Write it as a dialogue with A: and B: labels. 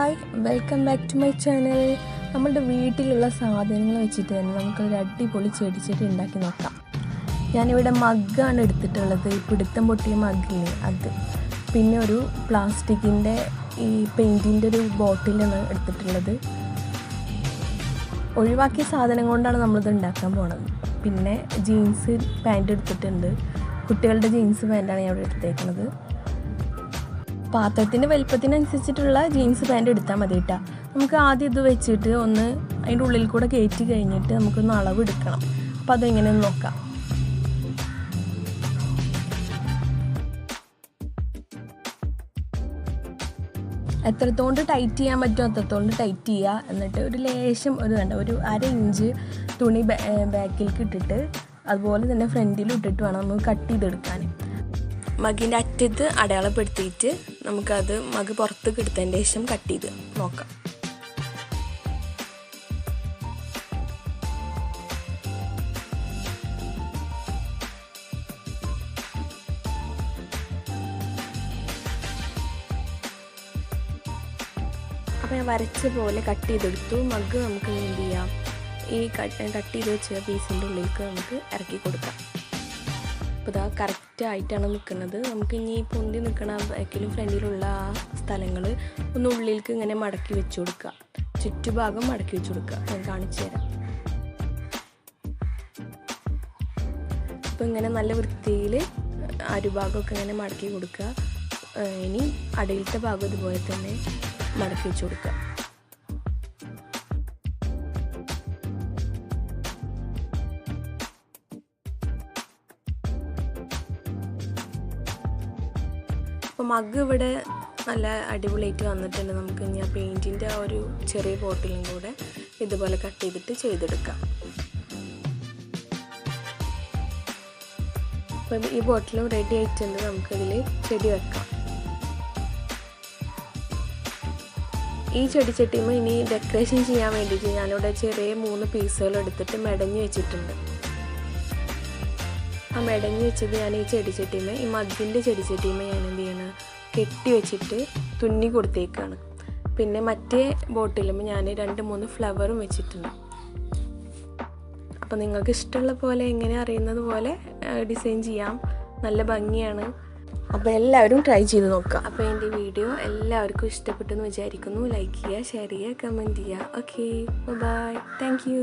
A: Hi, welcome back to my channel. നമ്മളുടെ വീട്ടിലുള്ള സാധനങ്ങൾ വെച്ചിട്ട് തന്നെ നമുക്കൊരു അടിപൊളി ചെടിച്ചട്ടി ഉണ്ടാക്കി നോക്കാം. ഞാനിവിടെ മഗ്ഗാണ് എടുത്തിട്ടുള്ളത്. പിടുത്തം പൊട്ടിയ മഗ്ഗില്ലേ അത്, പിന്നെ ഒരു പ്ലാസ്റ്റിക്കിൻ്റെ ഈ പെയിൻറ്റിൻ്റെ ഒരു ബോട്ടിലാണ് എടുത്തിട്ടുള്ളത്. ഒഴിവാക്കിയ സാധനം കൊണ്ടാണ് നമ്മളിത് ഉണ്ടാക്കാൻ പോണത്. പിന്നെ ജീൻസ് പാൻറ്റ് എടുത്തിട്ടുണ്ട്. കുട്ടികളുടെ ജീൻസ് പാൻറ്റാണ് ഞാൻ ഇവിടെ എടുത്തേക്കുന്നത്. പാത്രത്തിൻ്റെ വലിപ്പത്തിനനുസരിച്ചിട്ടുള്ള ജീൻസ് പാൻറ്റ് എടുത്താൽ മതി കേട്ടോ. നമുക്ക് ആദ്യം ഇത് വെച്ചിട്ട് ഒന്ന് അതിൻ്റെ ഉള്ളിൽ കൂടെ കയറ്റി കഴിഞ്ഞിട്ട് നമുക്കൊന്ന് അളവ് എടുക്കണം. അപ്പോൾ അതെങ്ങനെയൊന്ന് നോക്കാം. എത്രത്തോണ്ട് ടൈറ്റ് ചെയ്യാൻ പറ്റുമോ അത്രത്തോണ്ട് ടൈറ്റ് ചെയ്യുക. എന്നിട്ട് ഒരു ലേശം ഒരു 1/2 ഇഞ്ച് തുണി ബാക്കിലേക്ക് ഇട്ടിട്ട് അതുപോലെ തന്നെ ഫ്രണ്ടിലും ഇട്ടിട്ട് വേണം നമുക്ക് കട്ട് ചെയ്തെടുക്കാൻ. മഗിൻ്റെ അറ്റത്ത് അടയാളപ്പെടുത്തിയിട്ട് നമുക്കത് മഗ് പുറത്തേക്ക് എടുത്തതിൻ്റെ ശേഷം കട്ട് ചെയ്ത് നോക്കാം. അപ്പോൾ ഞാൻ വരച്ച പോലെ കട്ട് ചെയ്തെടുത്തു. മഗ് നമുക്ക് എന്ത് ചെയ്യാം, ഈ കട്ട് ചെയ്ത് വെച്ച പീസിൻ്റെ ഉള്ളിലേക്ക് നമുക്ക് ഇറക്കി കൊടുക്കാം. അപ്പോൾ ഇതാ കറക്റ്റായിട്ടാണ് നിൽക്കുന്നത്. നമുക്ക് ഇനി പൊന്തി നിൽക്കണ ബാക്കിലും ഫ്രണ്ടിലുള്ള ആ സ്ഥലങ്ങൾ ഒന്ന് ഉള്ളിലേക്ക് ഇങ്ങനെ മടക്കി വെച്ച് കൊടുക്കുക. ചുറ്റുഭാഗം മടക്കി വെച്ച് കൊടുക്കുക. ഞാൻ കാണിച്ചു തരാം. അപ്പോൾ ഇങ്ങനെ നല്ല വൃത്തിയിൽ അരുഭാഗമൊക്കെ ഇങ്ങനെ മടക്കി കൊടുക്കുക. ഇനി അടിയിലത്തെ ഭാഗം ഇതുപോലെ തന്നെ മടക്കി വെച്ച് കൊടുക്കുക. അപ്പോൾ മഗ് ഇവിടെ നല്ല അടിപൊളിയായിട്ട് വന്നിട്ടുണ്ട്. നമുക്ക് ഇനി ആ പെയിൻറ്റിൻ്റെ ആ ഒരു ചെറിയ ബോട്ടിലും കൂടെ ഇതുപോലെ കട്ട് ചെയ്തിട്ട് ചെയ്തെടുക്കാം. അപ്പം ഈ ബോട്ടിലും റെഡി ആയിട്ടുണ്ട്. നമുക്കതിൽ ചെടി വെക്കാം. ഈ ചെടിച്ചട്ടിയുമ്പോൾ ഇനി ഡെക്കറേഷൻ ചെയ്യാൻ വേണ്ടിയിട്ട് ഞാനിവിടെ ചെറിയ 3 പീസുകൾ എടുത്തിട്ട് മെടഞ്ഞ് വെച്ചിട്ടുണ്ട്. ആ മെടഞ്ഞ് വെച്ചത് ഞാൻ ഈ ചെടിച്ചട്ടിയുമ്പോൾ ഈ മഗ്ഗിൻ്റെ ചെടിച്ചട്ടിയുമ്പോൾ ഞാൻ എന്ത് ചെയ്യണം, കെട്ടി വെച്ചിട്ട് തുന്നി കൊടുത്തേക്കാണ്. പിന്നെ മറ്റേ ബോട്ടിലും ഞാൻ 2-3 ഫ്ലവറും വെച്ചിട്ടുണ്ട്. അപ്പോൾ നിങ്ങൾക്ക് ഇഷ്ടമുള്ള പോലെ എങ്ങനെ അറിയുന്നത് പോലെ ഡിസൈൻ ചെയ്യാം. നല്ല ഭംഗിയാണ്. അപ്പോൾ എല്ലാവരും ട്രൈ ചെയ്ത് നോക്കുക. അപ്പോൾ എൻ്റെ വീഡിയോ എല്ലാവർക്കും ഇഷ്ടപ്പെട്ടെന്ന് വിചാരിക്കുന്നു. ലൈക്ക് ചെയ്യുക, ഷെയർ ചെയ്യുക, കമൻറ്റ് ചെയ്യുക. Okay, bye, thank U.